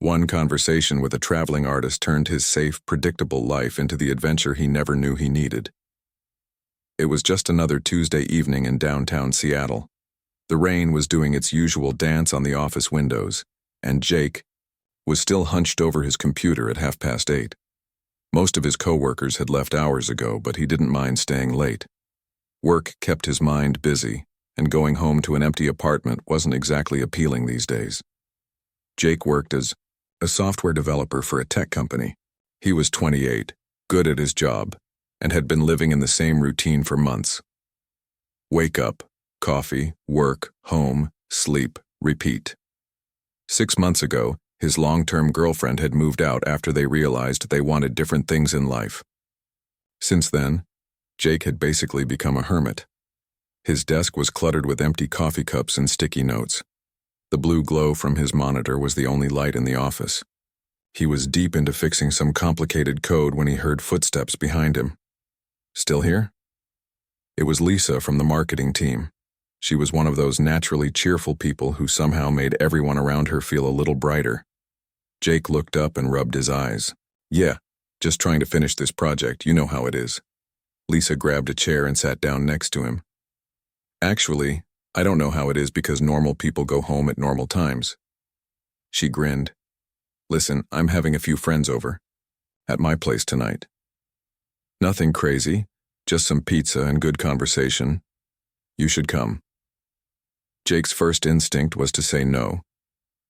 One conversation with a traveling artist turned his safe, predictable life into the adventure he never knew he needed. It was just another Tuesday evening in downtown Seattle. The rain was doing its usual dance on the office windows, and Jake was still hunched over his computer at 8:30. Most of his coworkers had left hours ago, but he didn't mind staying late. Work kept his mind busy, and going home to an empty apartment wasn't exactly appealing these days. Jake worked as a software developer for a tech company. He was 28, good at his job, and had been living in the same routine for months. Wake up, coffee, work, home, sleep, repeat. 6 months ago, his long-term girlfriend had moved out after they realized they wanted different things in life. Since then, Jake had basically become a hermit. His desk was cluttered with empty coffee cups and sticky notes. The blue glow from his monitor was the only light in the office. He was deep into fixing some complicated code when he heard footsteps behind him. Still here? It was Lisa from the marketing team. She was one of those naturally cheerful people who somehow made everyone around her feel a little brighter. Jake looked up and rubbed his eyes. "Yeah, just trying to finish this project, you know how it is." Lisa grabbed a chair and sat down next to him. "Actually, I don't know how it is because normal people go home at normal times." She grinned. "Listen, I'm having a few friends over. At my place tonight. Nothing crazy, just some pizza and good conversation. You should come." Jake's first instinct was to say no.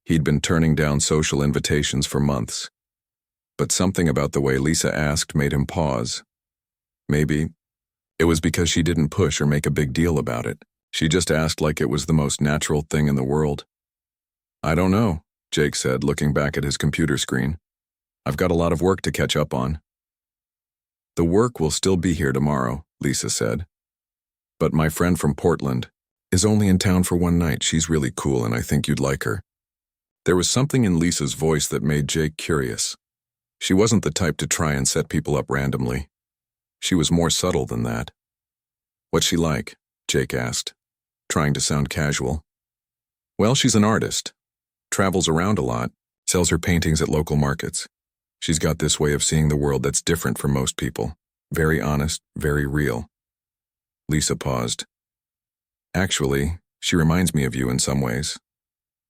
He'd been turning down social invitations for months. But something about the way Lisa asked made him pause. Maybe it was because she didn't push or make a big deal about it. She just asked like it was the most natural thing in the world. "I don't know," Jake said, looking back at his computer screen. "I've got a lot of work to catch up on." "The work will still be here tomorrow," Lisa said. "But my friend from Portland is only in town for one night. She's really cool and I think you'd like her." There was something in Lisa's voice that made Jake curious. She wasn't the type to try and set people up randomly. She was more subtle than that. "What's she like?" Jake asked, trying to sound casual. "Well, she's an artist. Travels around a lot, sells her paintings at local markets. She's got this way of seeing the world that's different from most people. Very honest, very real." Lisa paused. "Actually, she reminds me of you in some ways."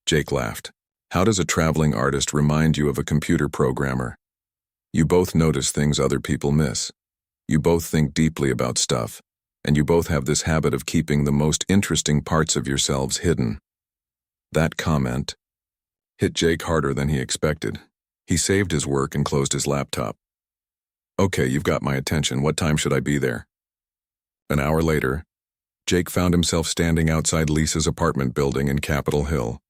Jake laughed. "How does a traveling artist remind you of a computer programmer? You both notice things other people miss. You both think deeply about stuff, and you both have this habit of keeping the most interesting parts of yourselves hidden." That comment hit Jake harder than he expected. He saved his work and closed his laptop. "Okay, you've got my attention. What time should I be there?" An hour later, Jake found himself standing outside Lisa's apartment building in Capitol Hill.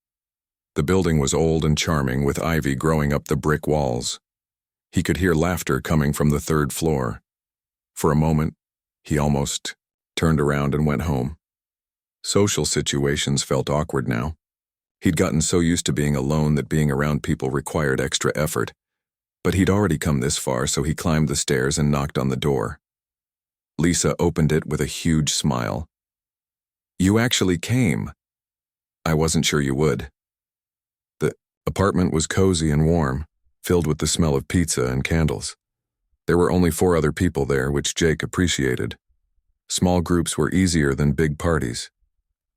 The building was old and charming, with ivy growing up the brick walls. He could hear laughter coming from the third floor. For a moment, he almost turned around and went home. Social situations felt awkward now. He'd gotten so used to being alone that being around people required extra effort. But he'd already come this far, so he climbed the stairs and knocked on the door. Lisa opened it with a huge smile. "You actually came. I wasn't sure you would." The apartment was cozy and warm, filled with the smell of pizza and candles. There were only 4 other people there, which Jake appreciated. Small groups were easier than big parties.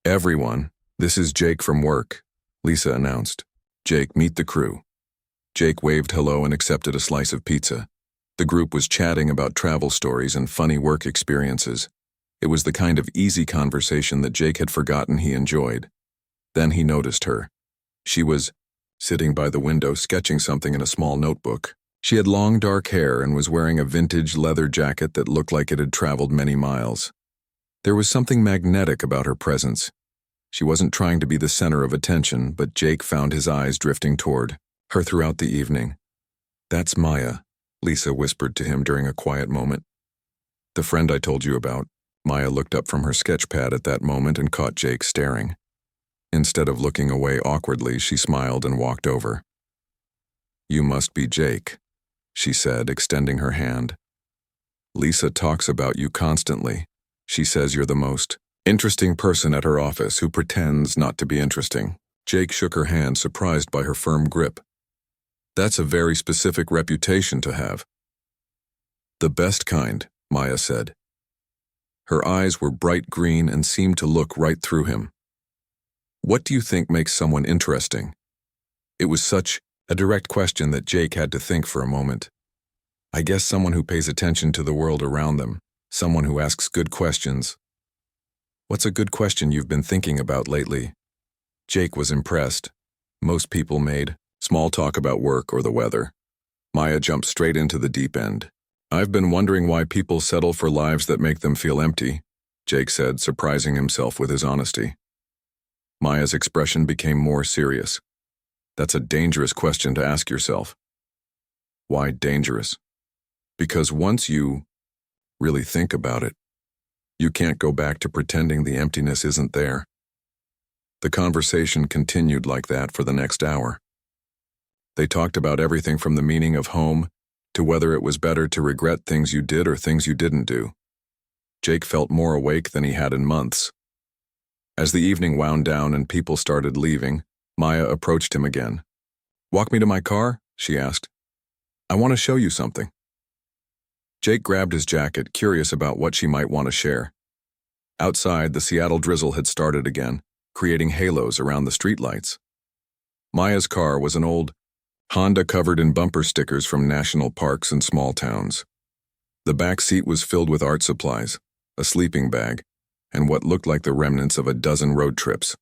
"Everyone, this is Jake from work," Lisa announced. "Jake, meet the crew." Jake waved hello and accepted a slice of pizza. The group was chatting about travel stories and funny work experiences. It was the kind of easy conversation that Jake had forgotten he enjoyed. Then he noticed her. She was sitting by the window sketching something in a small notebook. She had long dark hair and was wearing a vintage leather jacket that looked like it had traveled many miles. There was something magnetic about her presence. She wasn't trying to be the center of attention, but Jake found his eyes drifting toward her throughout the evening. "That's Maya," Lisa whispered to him during a quiet moment. "The friend I told you about." Maya looked up from her sketch pad at that moment and caught Jake staring. Instead of looking away awkwardly, she smiled and walked over. "You must be Jake," she said, extending her hand. "Lisa talks about you constantly. She says you're the most interesting person at her office who pretends not to be interesting." Jake shook her hand, surprised by her firm grip. That's a very specific reputation to have. The best kind, Maya said. Her eyes were bright green and seemed to look right through him. What do you think makes someone interesting? It was such a direct question that Jake had to think for a moment. I guess someone who pays attention to the world around them, someone who asks good questions. What's a good question you've been thinking about lately? Jake was impressed. Most people made small talk about work or the weather. Maya jumped straight into the deep end. I've been wondering why people settle for lives that make them feel empty, Jake said, surprising himself with his honesty. Maya's expression became more serious. That's a dangerous question to ask yourself. Why dangerous? Because once you really think about it, you can't go back to pretending the emptiness isn't there. The conversation continued like that for the next hour. They talked about everything from the meaning of home to whether it was better to regret things you did or things you didn't do. Jake felt more awake than he had in months. As the evening wound down and people started leaving, Maya approached him again. "Walk me to my car?" she asked. "I want to show you something." Jake grabbed his jacket, curious about what she might want to share. Outside, the Seattle drizzle had started again, creating halos around the streetlights. Maya's car was an old Honda covered in bumper stickers from national parks and small towns. The back seat was filled with art supplies, a sleeping bag, and what looked like the remnants of a dozen road trips.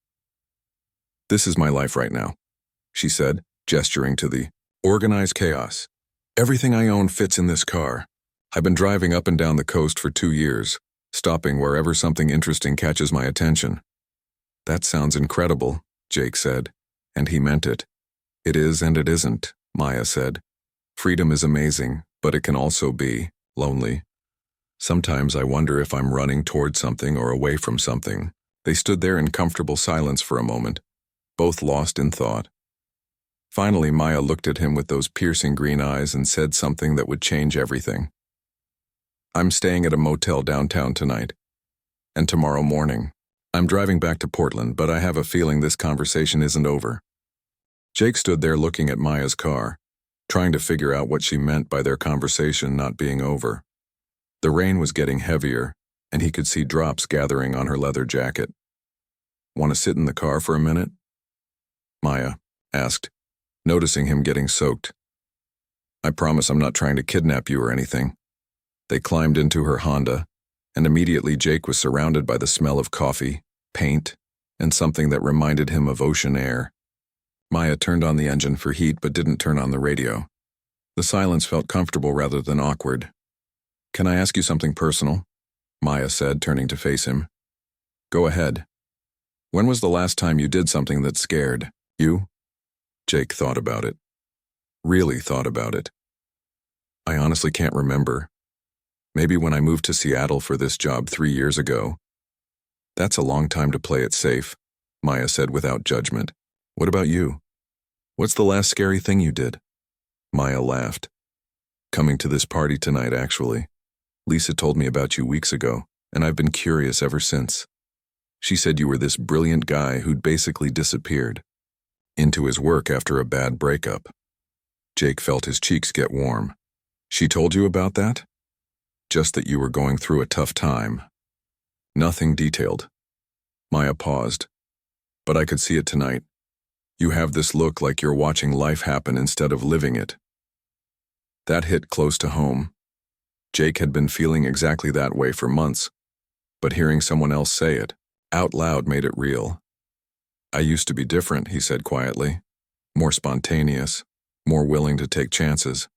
"This is my life right now," she said, gesturing to the organized chaos. "Everything I own fits in this car. I've been driving up and down the coast for 2 years, stopping wherever something interesting catches my attention." "That sounds incredible," Jake said, and he meant it. "It is and it isn't," Maya said. "Freedom is amazing, but it can also be lonely. Sometimes I wonder if I'm running toward something or away from something." They stood there in comfortable silence for a moment, both lost in thought. Finally, Maya looked at him with those piercing green eyes and said something that would change everything. "I'm staying at a motel downtown tonight. And tomorrow morning, I'm driving back to Portland, but I have a feeling this conversation isn't over." Jake stood there looking at Maya's car, trying to figure out what she meant by their conversation not being over. The rain was getting heavier, and he could see drops gathering on her leather jacket. "Want to sit in the car for a minute?" Maya asked, noticing him getting soaked. "I promise I'm not trying to kidnap you or anything." They climbed into her Honda, and immediately Jake was surrounded by the smell of coffee, paint, and something that reminded him of ocean air. Maya turned on the engine for heat but didn't turn on the radio. The silence felt comfortable rather than awkward. "Can I ask you something personal?" Maya said, turning to face him. "Go ahead. When was the last time you did something that scared you?" Jake thought about it. Really thought about it. "I honestly can't remember. Maybe when I moved to Seattle for this job 3 years ago." "That's a long time to play it safe," Maya said without judgment. "What about you? What's the last scary thing you did?" Maya laughed. "Coming to this party tonight, actually. Lisa told me about you weeks ago, and I've been curious ever since. She said you were this brilliant guy who'd basically disappeared into his work after a bad breakup." Jake felt his cheeks get warm. "She told you about that?" "Just that you were going through a tough time. Nothing detailed." Maya paused. "But I could see it tonight. You have this look like you're watching life happen instead of living it." That hit close to home. Jake had been feeling exactly that way for months, but hearing someone else say it out loud made it real. "I used to be different," he said quietly. "More spontaneous, more willing to take chances."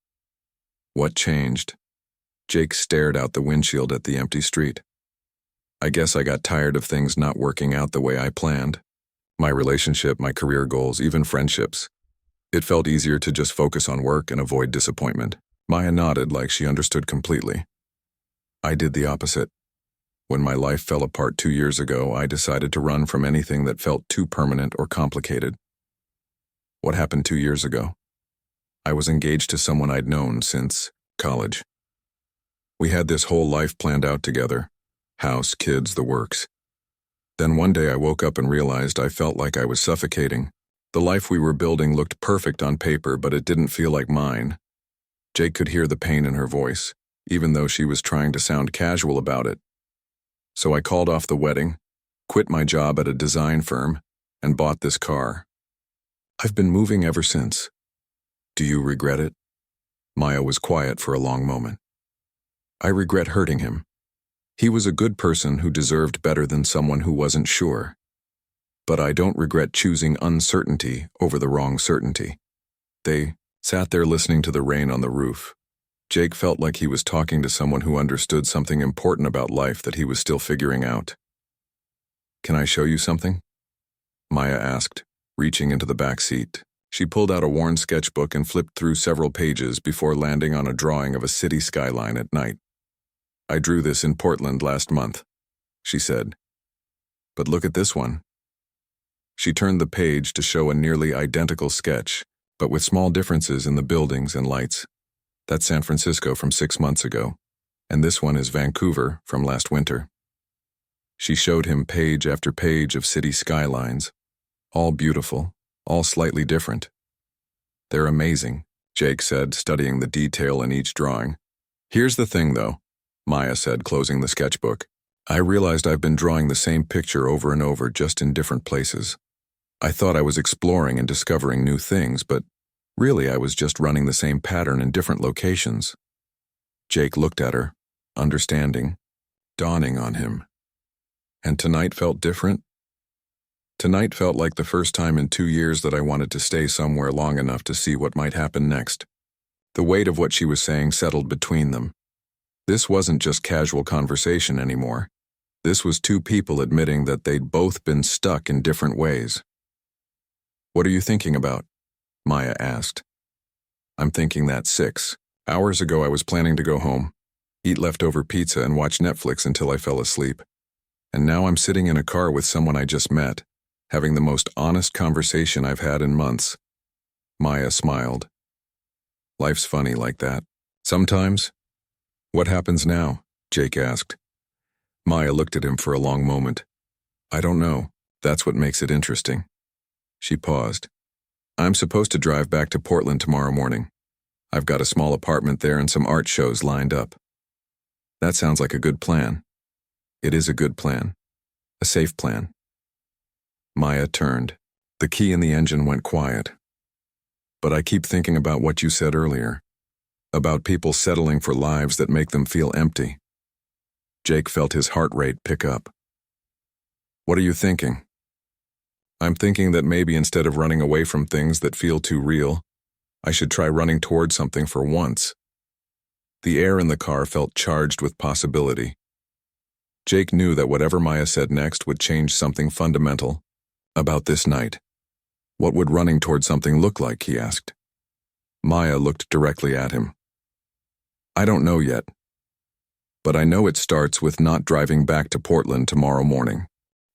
"What changed?" Jake stared out the windshield at the empty street. "I guess I got tired of things not working out the way I planned. My relationship, my career goals, even friendships. It felt easier to just focus on work and avoid disappointment." Maya nodded like she understood completely. "I did the opposite. When my life fell apart 2 years ago, I decided to run from anything that felt too permanent or complicated." "What happened 2 years ago?" "I was engaged to someone I'd known since college. We had this whole life planned out together. House, kids, the works. Then one day I woke up and realized I felt like I was suffocating. The life we were building looked perfect on paper, but it didn't feel like mine. Jake could hear the pain in her voice, even though she was trying to sound casual about it. So I called off the wedding, quit my job at a design firm, and bought this car. I've been moving ever since. Do you regret it? Maya was quiet for a long moment. I regret hurting him. He was a good person who deserved better than someone who wasn't sure. But I don't regret choosing uncertainty over the wrong certainty. They sat there listening to the rain on the roof. Jake felt like he was talking to someone who understood something important about life that he was still figuring out. Can I show you something? Maya asked, reaching into the back seat. She pulled out a worn sketchbook and flipped through several pages before landing on a drawing of a city skyline at night. I drew this in Portland last month, she said. But look at this one. She turned the page to show a nearly identical sketch, but with small differences in the buildings and lights. That's San Francisco from 6 months ago, and this one is Vancouver from last winter. She showed him page after page of city skylines, all beautiful, all slightly different. They're amazing, Jake said, studying the detail in each drawing. Here's the thing, though, Maya said, closing the sketchbook. I realized I've been drawing the same picture over and over, just in different places. I thought I was exploring and discovering new things, but really I was just running the same pattern in different locations. Jake looked at her, understanding, dawning on him. And tonight felt different? Tonight felt like the first time in 2 years that I wanted to stay somewhere long enough to see what might happen next. The weight of what she was saying settled between them. This wasn't just casual conversation anymore. This was two people admitting that they'd both been stuck in different ways. What are you thinking about? Maya asked. I'm thinking that 6 hours ago I was planning to go home, eat leftover pizza and watch Netflix until I fell asleep. And now I'm sitting in a car with someone I just met, having the most honest conversation I've had in months. Maya smiled. Life's funny like that. Sometimes. What happens now? Jake asked. Maya looked at him for a long moment. I don't know. That's what makes it interesting. She paused. I'm supposed to drive back to Portland tomorrow morning. I've got a small apartment there and some art shows lined up. That sounds like a good plan. It is a good plan. A safe plan. Maya turned. The key in the engine went quiet. But I keep thinking about what you said earlier. About people settling for lives that make them feel empty. Jake felt his heart rate pick up. What are you thinking? I'm thinking that maybe instead of running away from things that feel too real, I should try running toward something for once. The air in the car felt charged with possibility. Jake knew that whatever Maya said next would change something fundamental about this night. What would running toward something look like, he asked. Maya looked directly at him. I don't know yet. But I know it starts with not driving back to Portland tomorrow morning.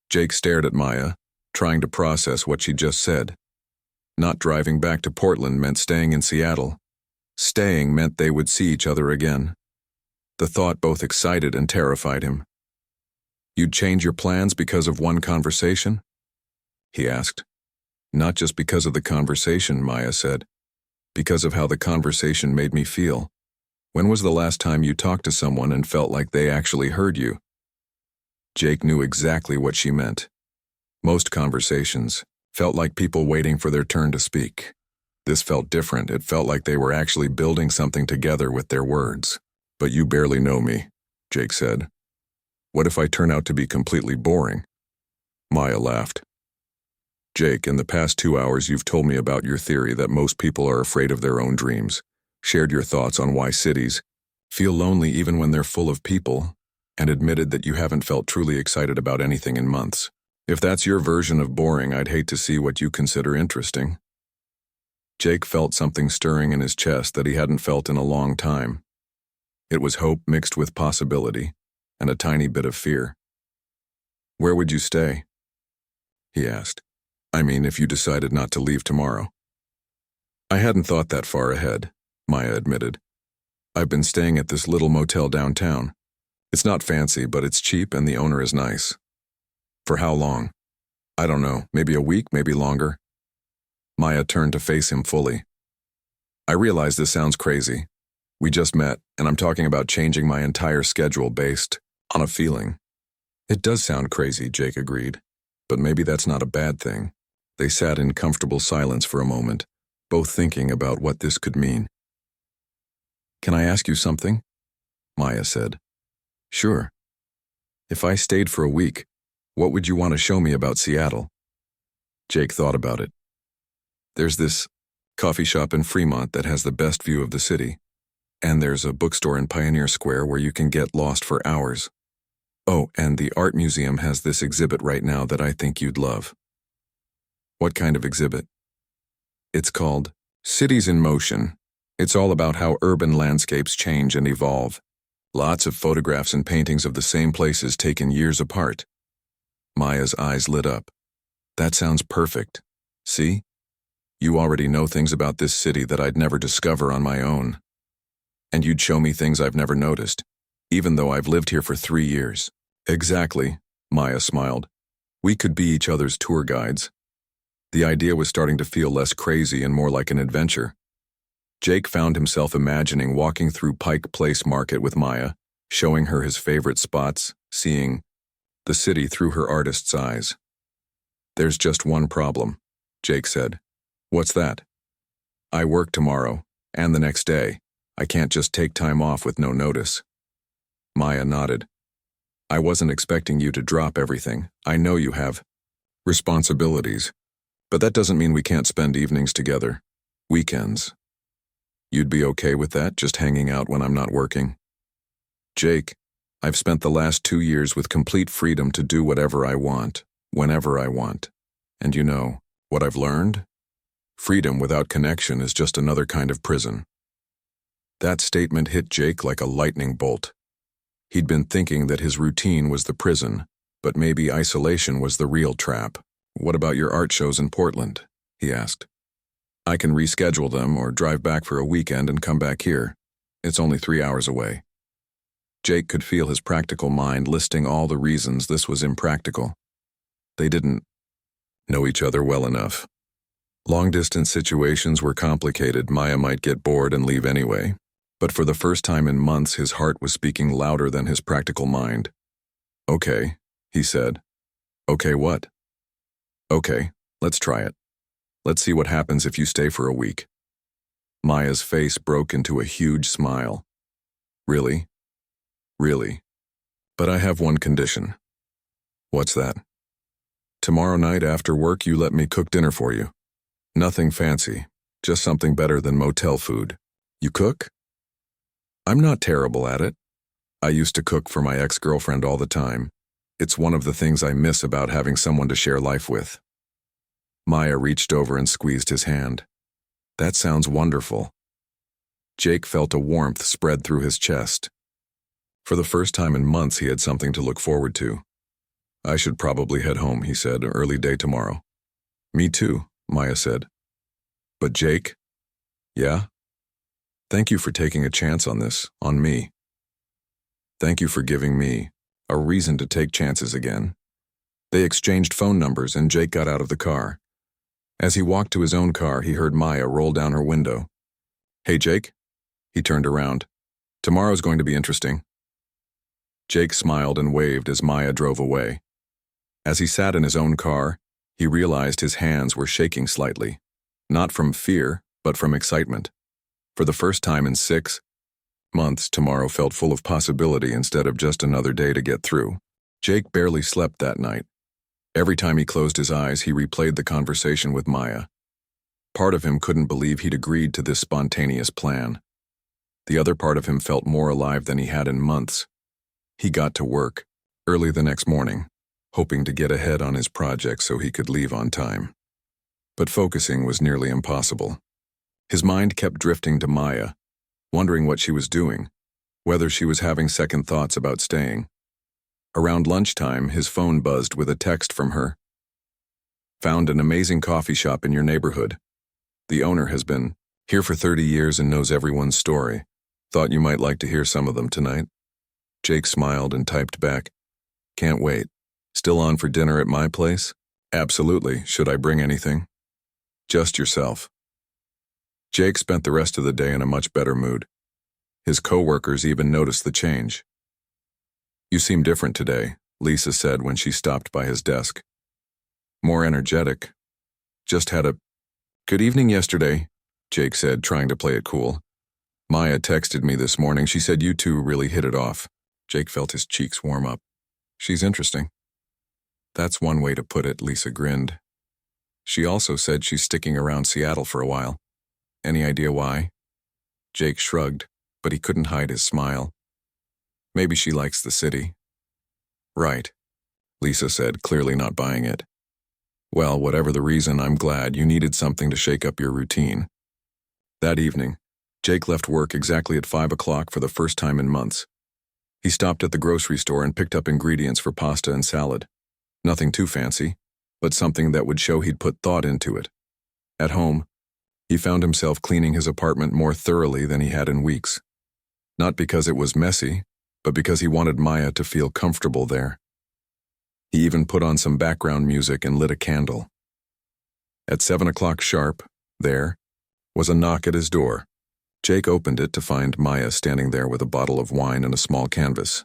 Jake stared at Maya, trying to process what she just said. Not driving back to Portland meant staying in Seattle. Staying meant they would see each other again. The thought both excited and terrified him. You'd change your plans because of one conversation? He asked. Not just because of the conversation, Maya said. Because of how the conversation made me feel. When was the last time you talked to someone and felt like they actually heard you? Jake knew exactly what she meant. Most conversations felt like people waiting for their turn to speak. This felt different. It felt like they were actually building something together with their words. But you barely know me, Jake said. What if I turn out to be completely boring? Maya laughed. Jake, in the past 2 hours you've told me about your theory that most people are afraid of their own dreams, shared your thoughts on why cities feel lonely even when they're full of people, and admitted that you haven't felt truly excited about anything in months. If that's your version of boring, I'd hate to see what you consider interesting. Jake felt something stirring in his chest that he hadn't felt in a long time. It was hope mixed with possibility, and a tiny bit of fear. Where would you stay? He asked. I mean, if you decided not to leave tomorrow. I hadn't thought that far ahead, Maya admitted. I've been staying at this little motel downtown. It's not fancy, but it's cheap and the owner is nice. For how long? I don't know, maybe a week, maybe longer. Maya turned to face him fully. I realize this sounds crazy. We just met, and I'm talking about changing my entire schedule based on a feeling. It does sound crazy, Jake agreed. But maybe that's not a bad thing. They sat in comfortable silence for a moment, both thinking about what this could mean. Can I ask you something? Maya said. Sure. If I stayed for a week, what would you want to show me about Seattle? Jake thought about it. There's this coffee shop in Fremont that has the best view of the city, and there's a bookstore in Pioneer Square where you can get lost for hours. Oh, and the art museum has this exhibit right now that I think you'd love. What kind of exhibit? It's called Cities in Motion. It's all about how urban landscapes change and evolve. Lots of photographs and paintings of the same places taken years apart. Maya's eyes lit up. That sounds perfect. See? You already know things about this city that I'd never discover on my own. And you'd show me things I've never noticed, even though I've lived here for 3 years. Exactly, Maya smiled. We could be each other's tour guides. The idea was starting to feel less crazy and more like an adventure. Jake found himself imagining walking through Pike Place Market with Maya, showing her his favorite spots, seeing the city through her artist's eyes. There's just one problem, Jake said. What's that? I work tomorrow, and the next day. I can't just take time off with no notice. Maya nodded. I wasn't expecting you to drop everything. I know you have responsibilities, but that doesn't mean we can't spend evenings together. Weekends. You'd be okay with that, just hanging out when I'm not working? Jake, I've spent the last 2 years with complete freedom to do whatever I want, whenever I want. And you know, what I've learned? Freedom without connection is just another kind of prison. That statement hit Jake like a lightning bolt. He'd been thinking that his routine was the prison, but maybe isolation was the real trap. What about your art shows in Portland? He asked. I can reschedule them or drive back for a weekend and come back here. It's only 3 hours away. Jake could feel his practical mind listing all the reasons this was impractical. They didn't know each other well enough. Long-distance situations were complicated. Maya might get bored and leave anyway. But for the first time in months, his heart was speaking louder than his practical mind. Okay, he said. Okay, what? Okay, let's try it. Let's see what happens if you stay for a week. Maya's face broke into a huge smile. Really? Really? But I have one condition. What's that? Tomorrow night after work, you let me cook dinner for you. Nothing fancy, just something better than motel food. You cook? I'm not terrible at it. I used to cook for my ex-girlfriend all the time. It's one of the things I miss about having someone to share life with. Maya reached over and squeezed his hand. That sounds wonderful. Jake felt a warmth spread through his chest. For the first time in months, he had something to look forward to. I should probably head home, he said, early day tomorrow. Me too, Maya said. But Jake? Yeah? Thank you for taking a chance on this, on me. Thank you for giving me a reason to take chances again. They exchanged phone numbers and Jake got out of the car. As he walked to his own car, he heard Maya roll down her window. Hey, Jake? He turned around. Tomorrow's going to be interesting. Jake smiled and waved as Maya drove away. As he sat in his own car, he realized his hands were shaking slightly. Not from fear, but from excitement. For the first time in 6 months, tomorrow felt full of possibility instead of just another day to get through. Jake barely slept that night. Every time he closed his eyes, he replayed the conversation with Maya. Part of him couldn't believe he'd agreed to this spontaneous plan. The other part of him felt more alive than he had in months. He got to work, early the next morning, hoping to get ahead on his project so he could leave on time. But focusing was nearly impossible. His mind kept drifting to Maya, wondering what she was doing, whether she was having second thoughts about staying. Around lunchtime, his phone buzzed with a text from her. Found an amazing coffee shop in your neighborhood. The owner has been here for 30 years and knows everyone's story. Thought you might like to hear some of them tonight. Jake smiled and typed back. Can't wait. Still on for dinner at my place? Absolutely. Should I bring anything? Just yourself. Jake spent the rest of the day in a much better mood. His co-workers even noticed the change. You seem different today, Lisa said when she stopped by his desk. More energetic. Just had a good evening yesterday, Jake said, trying to play it cool. Maya texted me this morning. She said you two really hit it off. Jake felt his cheeks warm up. She's interesting. That's one way to put it, Lisa grinned. She also said she's sticking around Seattle for a while. Any idea why? Jake shrugged, but he couldn't hide his smile. Maybe she likes the city. Right, Lisa said, clearly not buying it. Well, whatever the reason, I'm glad. You needed something to shake up your routine. That evening, Jake left work exactly at 5 o'clock for the first time in months. He stopped at the grocery store and picked up ingredients for pasta and salad. Nothing too fancy, but something that would show he'd put thought into it. At home, he found himself cleaning his apartment more thoroughly than he had in weeks. Not because it was messy, but because he wanted Maya to feel comfortable there. He even put on some background music and lit a candle. At 7 o'clock sharp, there was a knock at his door. Jake opened it to find Maya standing there with a bottle of wine and a small canvas.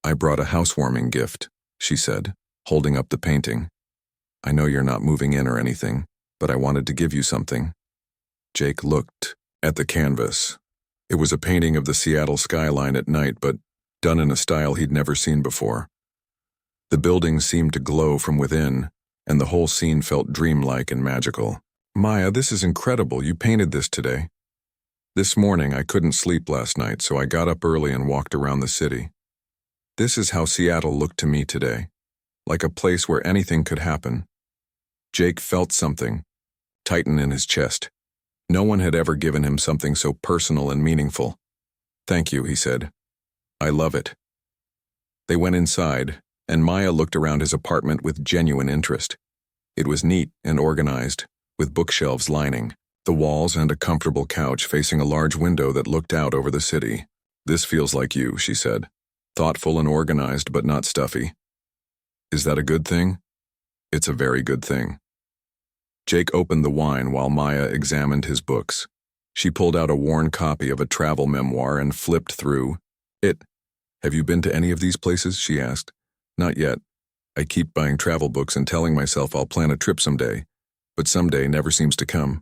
I brought a housewarming gift, she said, holding up the painting. I know you're not moving in or anything, but I wanted to give you something. Jake looked at the canvas. It was a painting of the Seattle skyline at night, but done in a style he'd never seen before. The buildings seemed to glow from within, and the whole scene felt dreamlike and magical. Maya, this is incredible. You painted this today. This morning I couldn't sleep last night, so I got up early and walked around the city. This is how Seattle looked to me today, like a place where anything could happen. Jake felt something tighten in his chest. No one had ever given him something so personal and meaningful. Thank you, he said. I love it. They went inside, and Maya looked around his apartment with genuine interest. It was neat and organized, with bookshelves lining the walls and a comfortable couch facing a large window that looked out over the city. This feels like you, she said. Thoughtful and organized, but not stuffy. Is that a good thing? It's a very good thing. Jake opened the wine while Maya examined his books. She pulled out a worn copy of a travel memoir and flipped through it. Have you been to any of these places? She asked. Not yet. I keep buying travel books and telling myself I'll plan a trip someday, but someday never seems to come.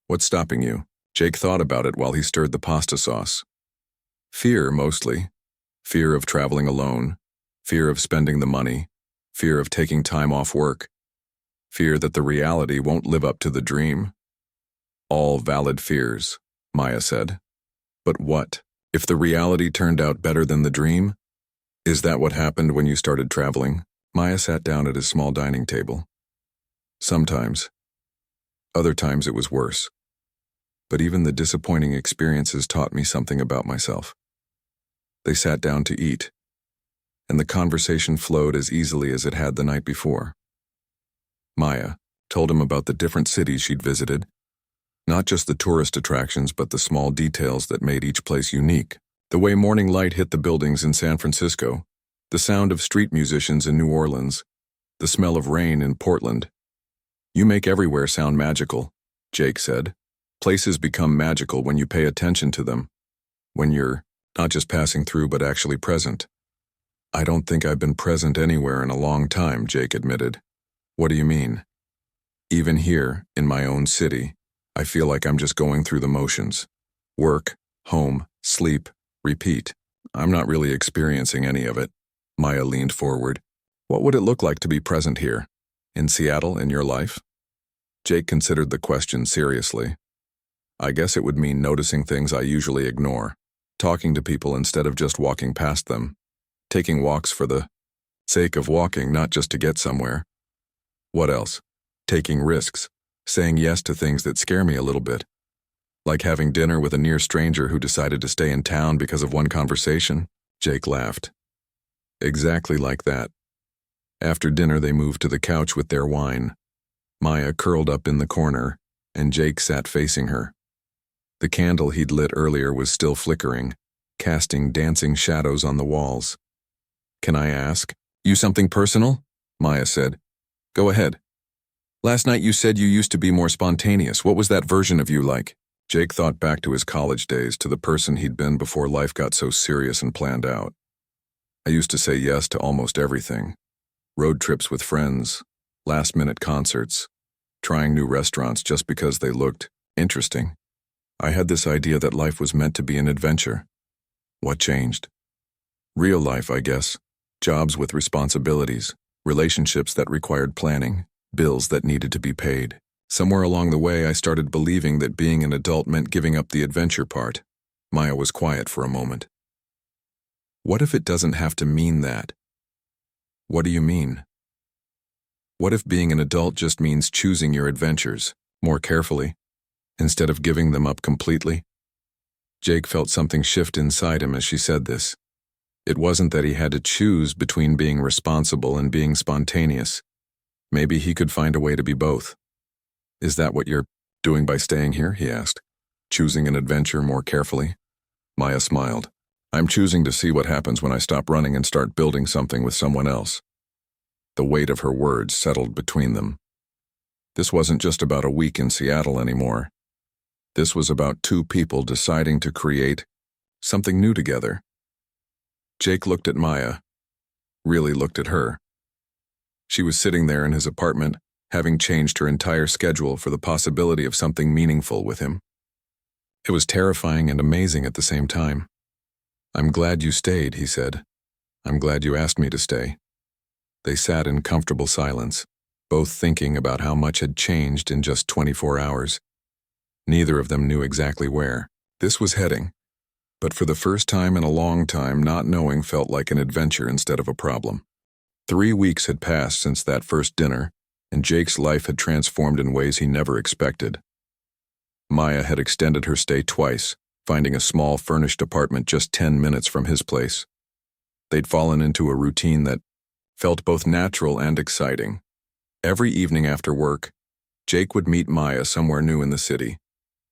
What's stopping you? Jake thought about it while he stirred the pasta sauce. Fear, mostly. Fear of traveling alone. Fear of spending the money. Fear of taking time off work. Fear that the reality won't live up to the dream. All valid fears, Maya said. But what if the reality turned out better than the dream? Is that what happened when you started traveling? Maya sat down at his small dining table. Sometimes. Other times it was worse. But even the disappointing experiences taught me something about myself. They sat down to eat, and the conversation flowed as easily as it had the night before. Maya told him about the different cities she'd visited, not just the tourist attractions, but the small details that made each place unique. The way morning light hit the buildings in San Francisco, the sound of street musicians in New Orleans, the smell of rain in Portland. You make everywhere sound magical, Jake said. Places become magical when you pay attention to them, when you're not just passing through but actually present. I don't think I've been present anywhere in a long time, Jake admitted. What do you mean? Even here, in my own city, I feel like I'm just going through the motions. Work, home, sleep, repeat. I'm not really experiencing any of it. Maya leaned forward. What would it look like to be present here? In Seattle, in your life? Jake considered the question seriously. I guess it would mean noticing things I usually ignore, talking to people instead of just walking past them, taking walks for the sake of walking, not just to get somewhere. What else? Taking risks, saying yes to things that scare me a little bit, like having dinner with a near stranger who decided to stay in town because of one conversation. Jake laughed. Exactly like that. After dinner, they moved to the couch with their wine. Maya curled up in the corner, and Jake sat facing her. The candle he'd lit earlier was still flickering, casting dancing shadows on the walls. Can I ask you something personal? Maya said. Go ahead. Last night you said you used to be more spontaneous. What was that version of you like? Jake thought back to his college days, to the person he'd been before life got so serious and planned out. I used to say yes to almost everything. Road trips with friends, last-minute concerts, trying new restaurants just because they looked interesting. I had this idea that life was meant to be an adventure. What changed? Real life, I guess. Jobs with responsibilities, relationships that required planning, bills that needed to be paid. Somewhere along the way, I started believing that being an adult meant giving up the adventure part. Maya was quiet for a moment. What if it doesn't have to mean that? What do you mean? What if being an adult just means choosing your adventures more carefully, instead of giving them up completely? Jake felt something shift inside him as she said this. It wasn't that he had to choose between being responsible and being spontaneous. Maybe he could find a way to be both. Is that what you're doing by staying here? He asked, choosing an adventure more carefully. Maya smiled. I'm choosing to see what happens when I stop running and start building something with someone else. The weight of her words settled between them. This wasn't just about a week in Seattle anymore. This was about two people deciding to create something new together. Jake looked at Maya, really looked at her. She was sitting there in his apartment, having changed her entire schedule for the possibility of something meaningful with him. It was terrifying and amazing at the same time. I'm glad you stayed, he said. I'm glad you asked me to stay. They sat in comfortable silence, both thinking about how much had changed in just 24 hours. Neither of them knew exactly where this was heading, but for the first time in a long time, not knowing felt like an adventure instead of a problem. 3 weeks had passed since that first dinner, and Jake's life had transformed in ways he never expected. Maya had extended her stay twice, finding a small furnished apartment just 10 minutes from his place. They'd fallen into a routine that felt both natural and exciting. Every evening after work, Jake would meet Maya somewhere new in the city.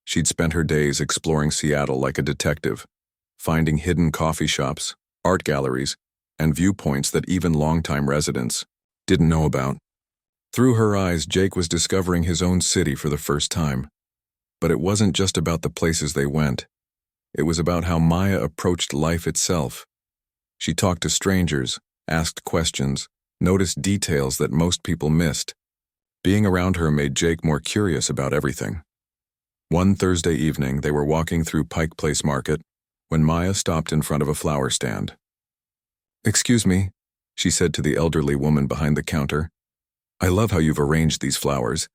She'd spent her days exploring Seattle like a detective, finding hidden coffee shops, art galleries, and viewpoints that even longtime residents didn't know about. Through her eyes, Jake was discovering his own city for the first time. But it wasn't just about the places they went. It was about how Maya approached life itself. She talked to strangers, asked questions, noticed details that most people missed. Being around her made Jake more curious about everything. One Thursday evening, they were walking through Pike Place Market when Maya stopped in front of a flower stand. "Excuse me," she said to the elderly woman behind the counter. "I love how you've arranged these flowers.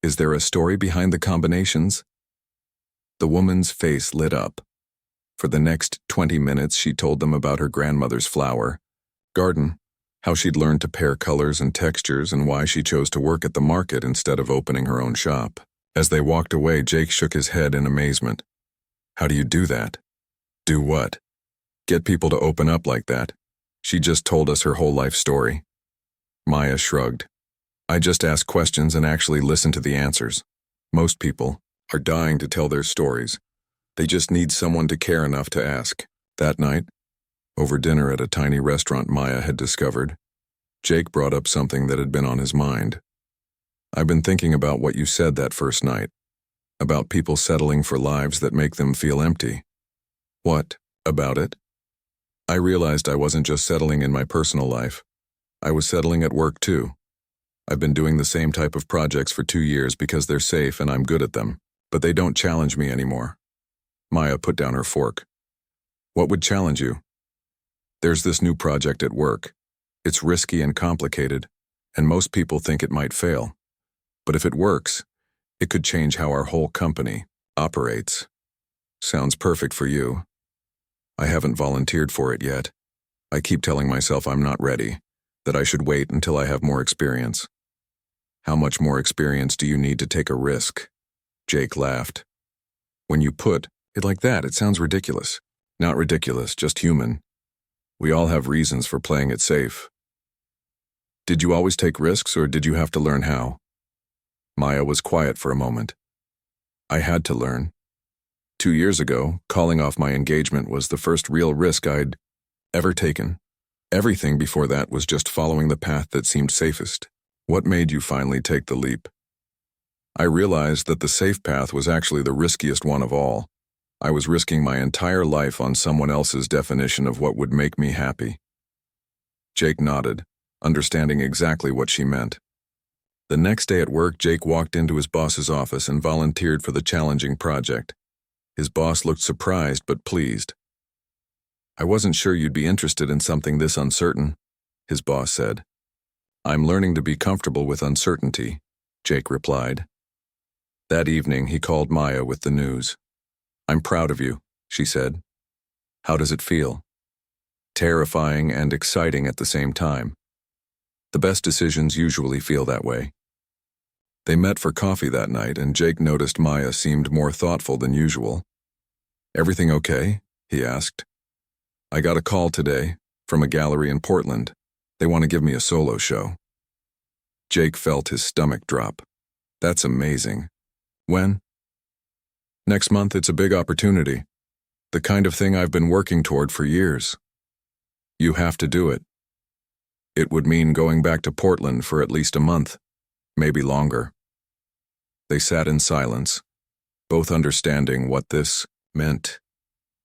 Is there a story behind the combinations?" The woman's face lit up. For the next 20 minutes, she told them about her grandmother's flower garden, how she'd learned to pair colors and textures, and why she chose to work at the market instead of opening her own shop. As they walked away, Jake shook his head in amazement. How do you do that? Do what? Get people to open up like that? She just told us her whole life story. Maya shrugged. I just ask questions and actually listen to the answers. Most people are dying to tell their stories. They just need someone to care enough to ask. That night, over dinner at a tiny restaurant Maya had discovered, Jake brought up something that had been on his mind. I've been thinking about what you said that first night, about people settling for lives that make them feel empty. What about it? I realized I wasn't just settling in my personal life. I was settling at work too. I've been doing the same type of projects for 2 years because they're safe and I'm good at them, but they don't challenge me anymore. Maya put down her fork. What would challenge you? There's this new project at work. It's risky and complicated, and most people think it might fail. But if it works, it could change how our whole company operates. Sounds perfect for you. I haven't volunteered for it yet. I keep telling myself I'm not ready, that I should wait until I have more experience. How much more experience do you need to take a risk? Jake laughed. When you put it like that, it sounds ridiculous. Not ridiculous, just human. We all have reasons for playing it safe. Did you always take risks, or did you have to learn how? Maya was quiet for a moment. I had to learn. 2 years ago, calling off my engagement was the first real risk I'd ever taken. Everything before that was just following the path that seemed safest. What made you finally take the leap? I realized that the safe path was actually the riskiest one of all. I was risking my entire life on someone else's definition of what would make me happy. Jake nodded, understanding exactly what she meant. The next day at work, Jake walked into his boss's office and volunteered for the challenging project. His boss looked surprised but pleased. "I wasn't sure you'd be interested in something this uncertain," his boss said. "I'm learning to be comfortable with uncertainty," Jake replied. That evening, he called Maya with the news. "I'm proud of you," she said. "How does it feel?" "Terrifying and exciting at the same time. The best decisions usually feel that way." They met for coffee that night, and Jake noticed Maya seemed more thoughtful than usual. "Everything okay?" he asked. "I got a call today from a gallery in Portland. They want to give me a solo show." Jake felt his stomach drop. "That's amazing. When?" "Next month. It's a big opportunity. The kind of thing I've been working toward for years." "You have to do it." It would mean going back to Portland for at least a month, maybe longer. They sat in silence, both understanding what this meant.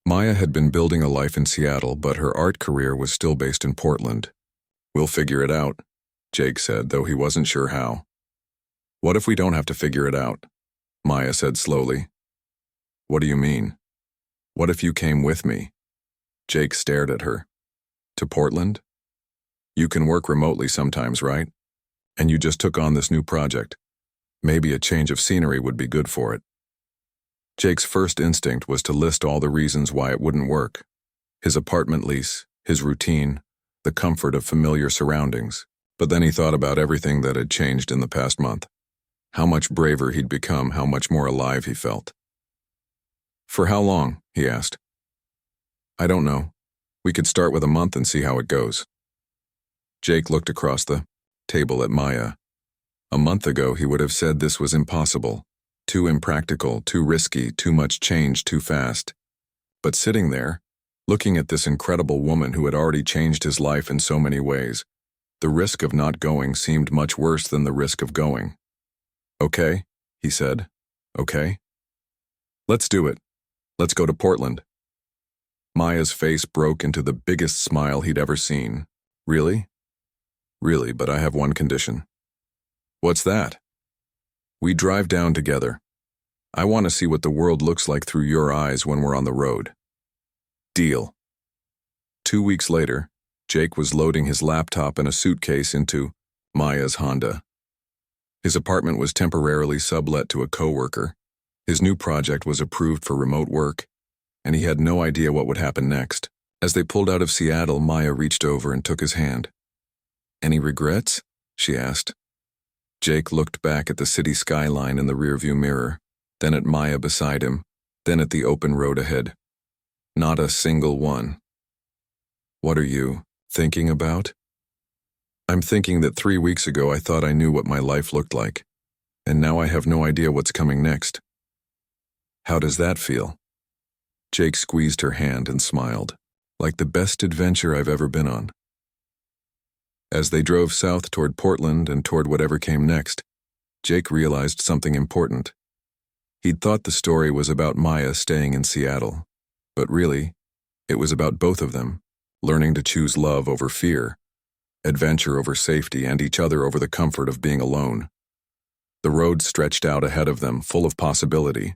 Maya had been building a life in Seattle, but her art career was still based in Portland. "We'll figure it out," Jake said, though he wasn't sure how. "What if we don't have to figure it out?" Maya said slowly. "What do you mean?" "What if you came with me?" Jake stared at her. "To Portland? You can work remotely sometimes, right? And you just took on this new project. Maybe a change of scenery would be good for it." Jake's first instinct was to list all the reasons why it wouldn't work. His apartment lease, his routine, the comfort of familiar surroundings. But then he thought about everything that had changed in the past month. How much braver he'd become, how much more alive he felt. "For how long?" he asked. "I don't know. We could start with a month and see how it goes." Jake looked across the table at Maya. A month ago, he would have said this was impossible, too impractical, too risky, too much change too fast. But sitting there, looking at this incredible woman who had already changed his life in so many ways, the risk of not going seemed much worse than the risk of going. "Okay," he said. "Okay. Let's do it. Let's go to Portland." Maya's face broke into the biggest smile he'd ever seen. "Really?" "Really, but I have one condition." "What's that?" "We drive down together. I want to see what the world looks like through your eyes when we're on the road." "Deal." 2 weeks later, Jake was loading his laptop and a suitcase into Maya's Honda. His apartment was temporarily sublet to a coworker. His new project was approved for remote work, and he had no idea what would happen next. As they pulled out of Seattle, Maya reached over and took his hand. "Any regrets?" she asked. Jake looked back at the city skyline in the rearview mirror, then at Maya beside him, then at the open road ahead. "Not a single one." "What are you thinking about?" "I'm thinking that 3 weeks ago I thought I knew what my life looked like, and now I have no idea what's coming next." "How does that feel?" Jake squeezed her hand and smiled. "Like the best adventure I've ever been on." As they drove south toward Portland and toward whatever came next, Jake realized something important. He'd thought the story was about Maya staying in Seattle, but really, it was about both of them, learning to choose love over fear, adventure over safety, and each other over the comfort of being alone. The road stretched out ahead of them, full of possibility,